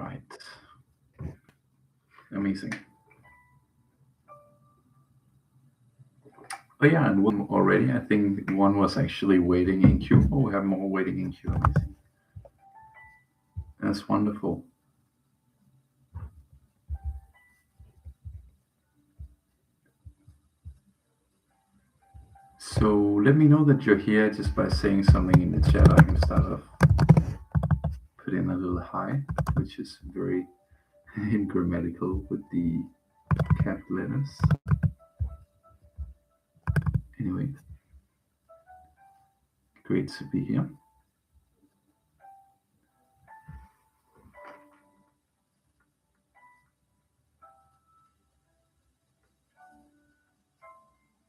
Right. Amazing. Oh yeah, and one already. I think one was actually waiting in queue. Oh, we have more waiting in queue. Amazing. That's wonderful. So let me know that you're here just by saying something in the chat. I can start off, put in a little hi, which is very grammatical with the cap letters. Anyway, great to be here.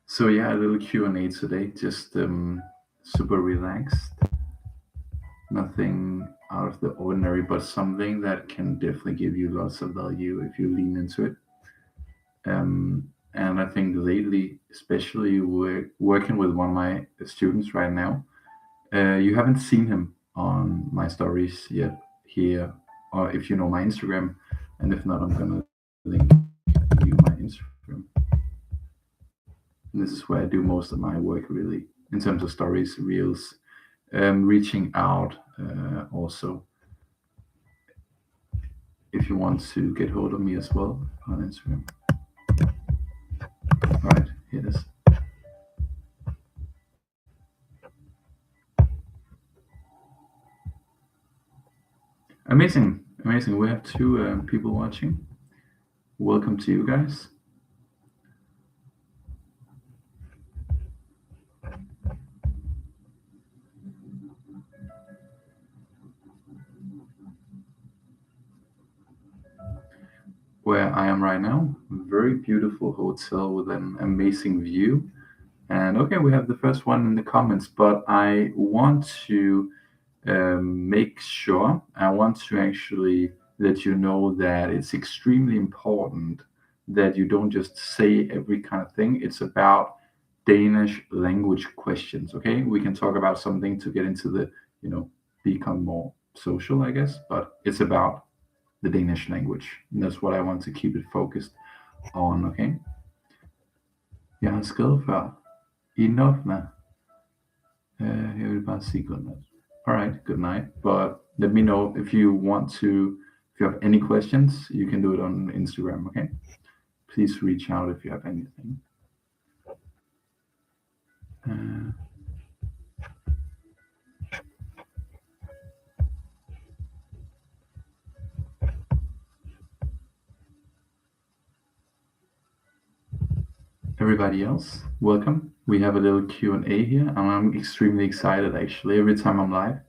So yeah, a little Q&A today, just super relaxed, nothing out of the ordinary, but something that can definitely give you lots of value if you lean into it. And I think lately, especially we're working with one of my students right now. You haven't seen him on my stories yet here, or if you know my Instagram, and if not, I'm gonna link you my Instagram. And this is where I do most of my work, really, in terms of stories, reels, reaching out. Also, if you want to get hold of me as well on Instagram. All right, here it is. Amazing, amazing. We have two people watching. Welcome to you guys. Where I am right now, very beautiful hotel with an amazing view. And okay, we have the first one in the comments, but I want to make sure, I want to actually let you know that it's extremely important that you don't just say every kind of thing. It's about Danish language questions, okay? We can talk about something to get into the, become more social, I guess, but it's about the Danish language. And that's what I want to keep it focused on, okay? Jeg har skrevet før. Enough, man. Jeg vil bare sige godnat. All right, good night. But let me know if you want to, if you have any questions, you can do it on Instagram, okay? Please reach out if you have anything. Everybody else, welcome. We have a little Q&A here, and I'm extremely excited actually every time I'm live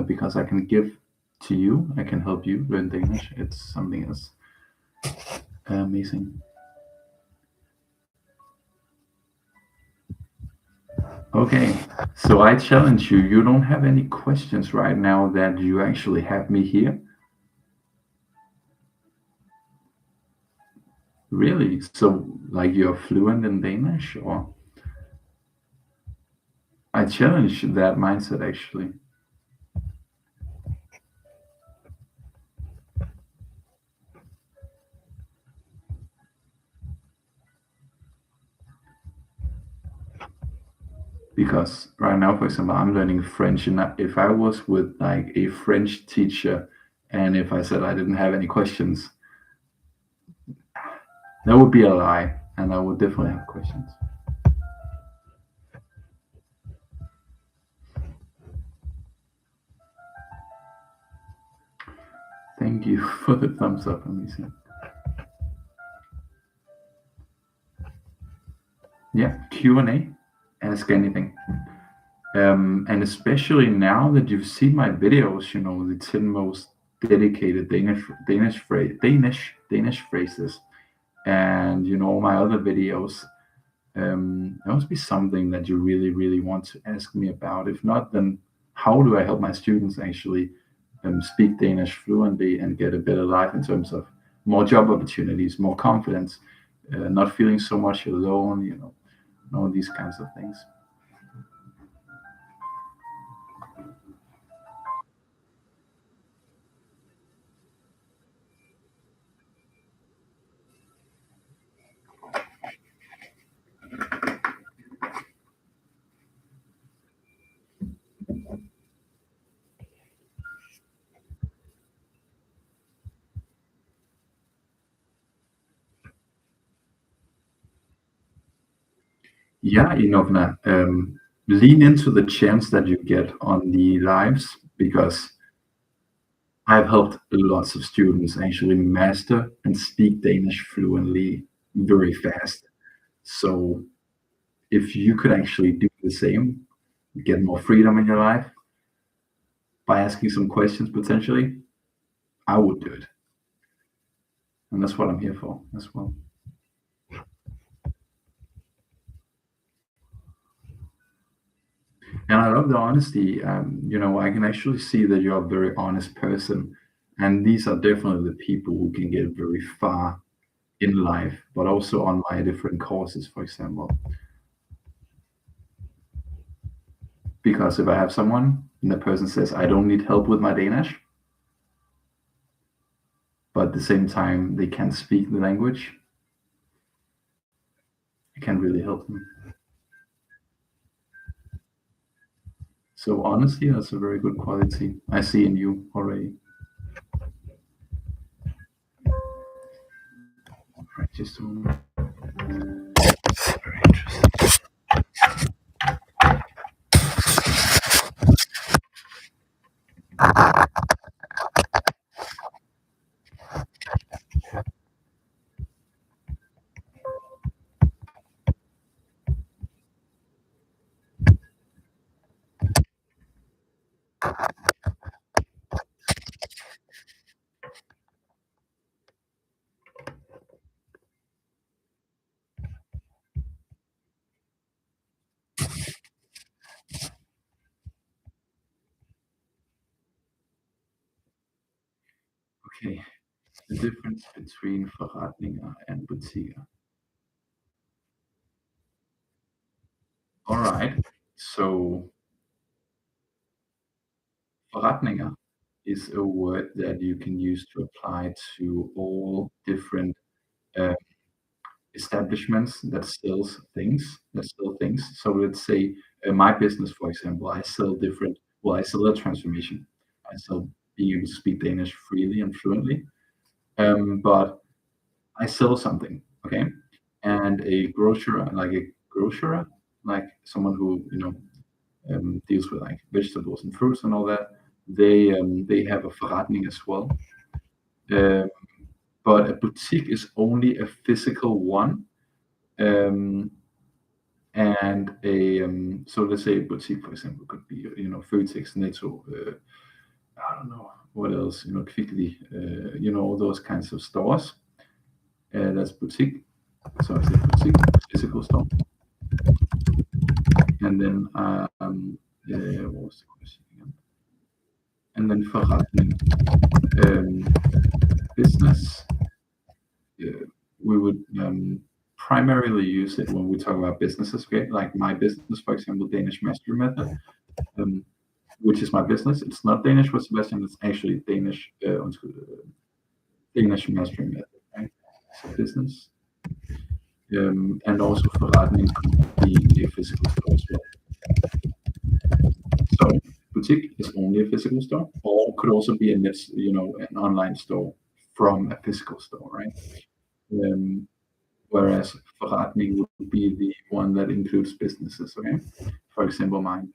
because I can give to you, I can help you learn Danish. It's something else amazing. Okay, so I challenge you. You don't have any questions right now that you actually have me here? Really? So, like, you're fluent in Danish, or? I challenge that mindset actually. Because right now, for example, I'm learning French, and if I was with like a French teacher, and if I said I didn't have any questions, that would be a lie, and I would definitely have questions. Thank you for the thumbs up, amazing. Yeah, Q&A, ask anything. And especially now that you've seen my videos, the 10 most dedicated Danish phrases, and my other videos, there must be something that you really, really want to ask me about. If not, then how do I help my students actually speak Danish fluently and get a better life in terms of more job opportunities, more confidence, not feeling so much alone, and all these kinds of things. Yeah, Inovna, lean into the chance that you get on the lives because I've helped lots of students actually master and speak Danish fluently very fast. So if you could actually do the same, get more freedom in your life by asking some questions potentially, I would do it. And that's what I'm here for as well. And I love the honesty. I can actually see that you're a very honest person. And these are definitely the people who can get very far in life, but also on my different courses, for example. Because if I have someone and the person says, I don't need help with my Danish, but at the same time, they can't speak the language, I can really help them. So, honesty, that's a very good quality I see in you already. Right, just a moment. Very interesting. Okay, the difference between forretninger and butikker. All right, so forretninger is a word that you can use to apply to all different uh, establishments that sell things. So let's say my business, for example, I sell different. Well, I sell a transformation. I sell being able to speak Danish freely and fluently. But I sell something, okay? And a grocer, like someone who deals with like vegetables and fruits and all that. They have a forretning as well. Um, but a boutique is only a physical one. Um, and a so let's say a boutique, for example, could be Føtex, Netto, I don't know what else, Quickly, all those kinds of stores. That's boutique. So I say boutique, physical store. And then what was the question again? And then forretning, um, business. We would primarily use it when we talk about businesses. Okay, like my business, for example, Danish Mastery Method, um, which is my business. It's not Danish with Sebastian. It's actually Danish Mastery Method. Right? So business, and also forretning could be a physical store as well. So boutique is only a physical store, or could also be an online store from a physical store, right? Um, Whereas forretning would be the one that includes businesses. Okay, for example, mine.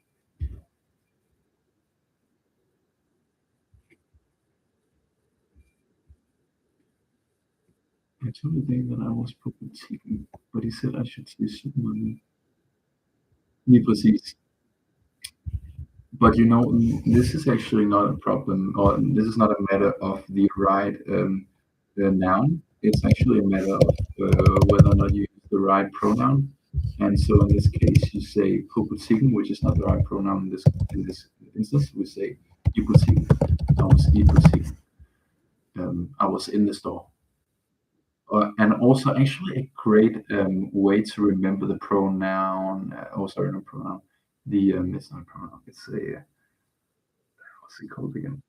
I told Dave that I was på butikken, but he said I should say supermarket. Lige præcis. But this is actually not a problem, or this is not a matter of the right noun. It's actually a matter of whether or not you use the right pronoun. And so in this case, you say på butikken, which is not the right pronoun in this instance. We say i butikken. I was i butikken. I was in the store. And also, actually, a great way to remember the pronoun. Oh, sorry, no pronoun. It's not a pronoun. It's a what's it called again?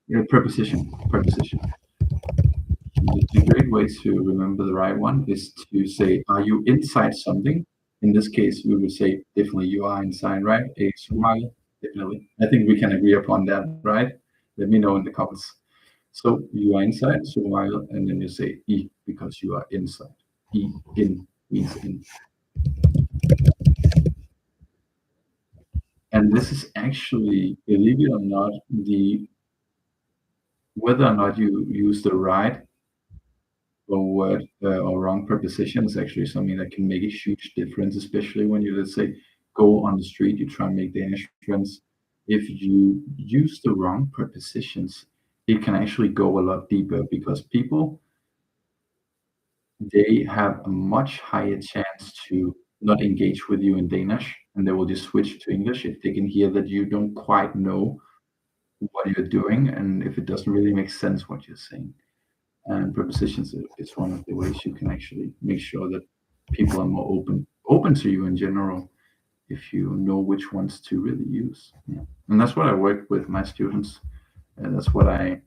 Yeah, preposition. Preposition. The great way to remember the right one is to say, "Are you inside something?" In this case, we would say, "Definitely, you are inside, right?" A smile, definitely. I think we can agree upon that, right? Let me know in the comments. So you are inside, smile, and then you say "I" because you are inside. In means in. And this is actually, believe it or not, the whether or not you use the right or word or wrong preposition is actually something that can make a huge difference, especially when you, let's say, go on the street, you try and make Danish friends. If you use the wrong prepositions, it can actually go a lot deeper because people, they have a much higher chance to not engage with you in Danish, and they will just switch to English if they can hear that you don't quite know what you're doing and if it doesn't really make sense what you're saying. And prepositions is one of the ways you can actually make sure that people are more open to you in general if you know which ones to really use. Yeah. And that's what I work with my students, and that's what I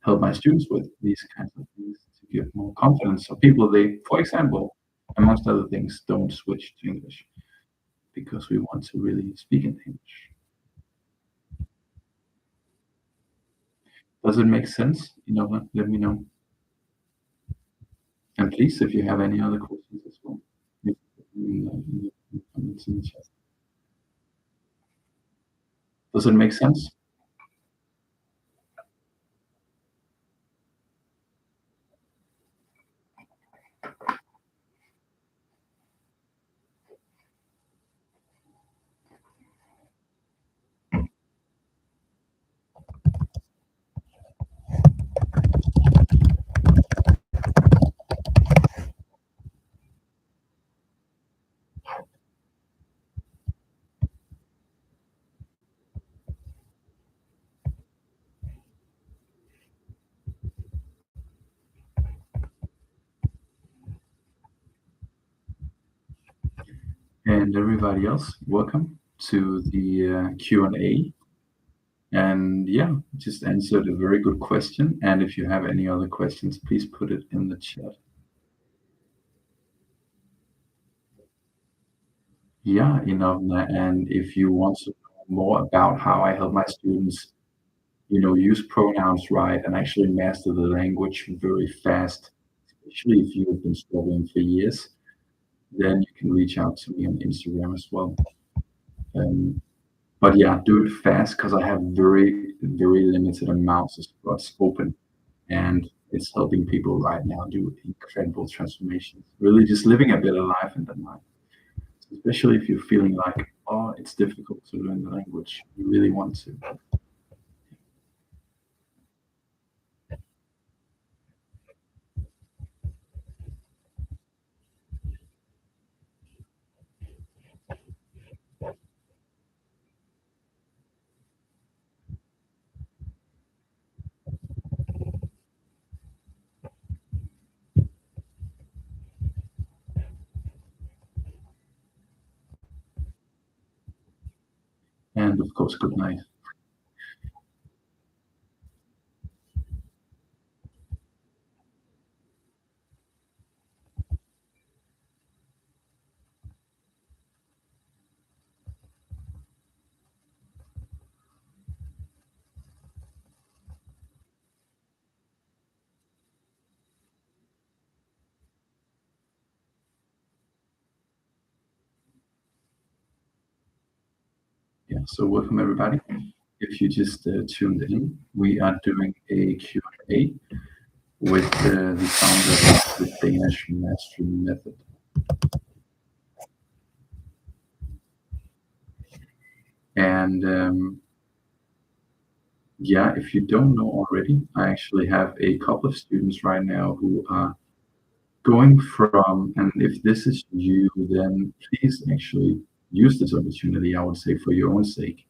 help my students with, these kinds of things, to give more confidence. So people, they, for example, amongst other things, don't switch to English because we want to really speak in English. Does it make sense? Let me know. And please, if you have any other questions as well, you can put them in the comments in the chat. Does it make sense? And everybody else, welcome to the Q&A. And yeah, just answered a very good question. And if you have any other questions, please put it in the chat. Yeah, Inovna. And if you want to know more about how I help my students, use pronouns right and actually master the language very fast, especially if you've been struggling for years, then you can reach out to me on Instagram as well. Um, but yeah, do it fast because I have very, very limited amounts of spots open, and it's helping people right now do incredible transformations. Really, just living a better life in Denmark, especially if you're feeling like, oh, it's difficult to learn the language. You really want to. And of course, good night. Yeah, so welcome everybody. If you just tuned in, we are doing a Q&A with the founder of the Danish Mastery Method. And yeah, if you don't know already, I actually have a couple of students right now who are going from, and if this is you, then please actually use this opportunity, I would say, for your own sake.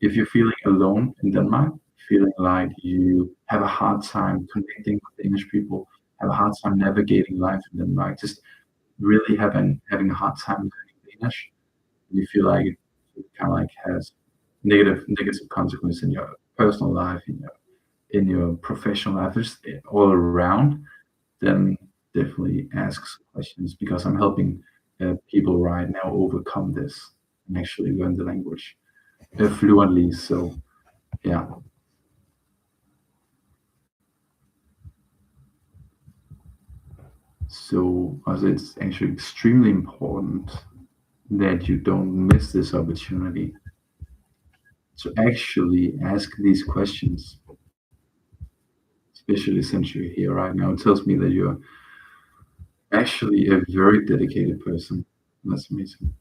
If you're feeling alone in Denmark, feeling like you have a hard time connecting with Danish people, have a hard time navigating life in Denmark, just really having a hard time learning Danish, and you feel like it kind of like has negative consequence in your personal life, in your professional life, just all around, then definitely ask some questions because I'm helping people right now overcome this and actually learn the language fluently. So yeah. So as it's actually extremely important that you don't miss this opportunity to actually ask these questions, especially since you're here right now. It tells me that you're actually a very dedicated person. That's amazing.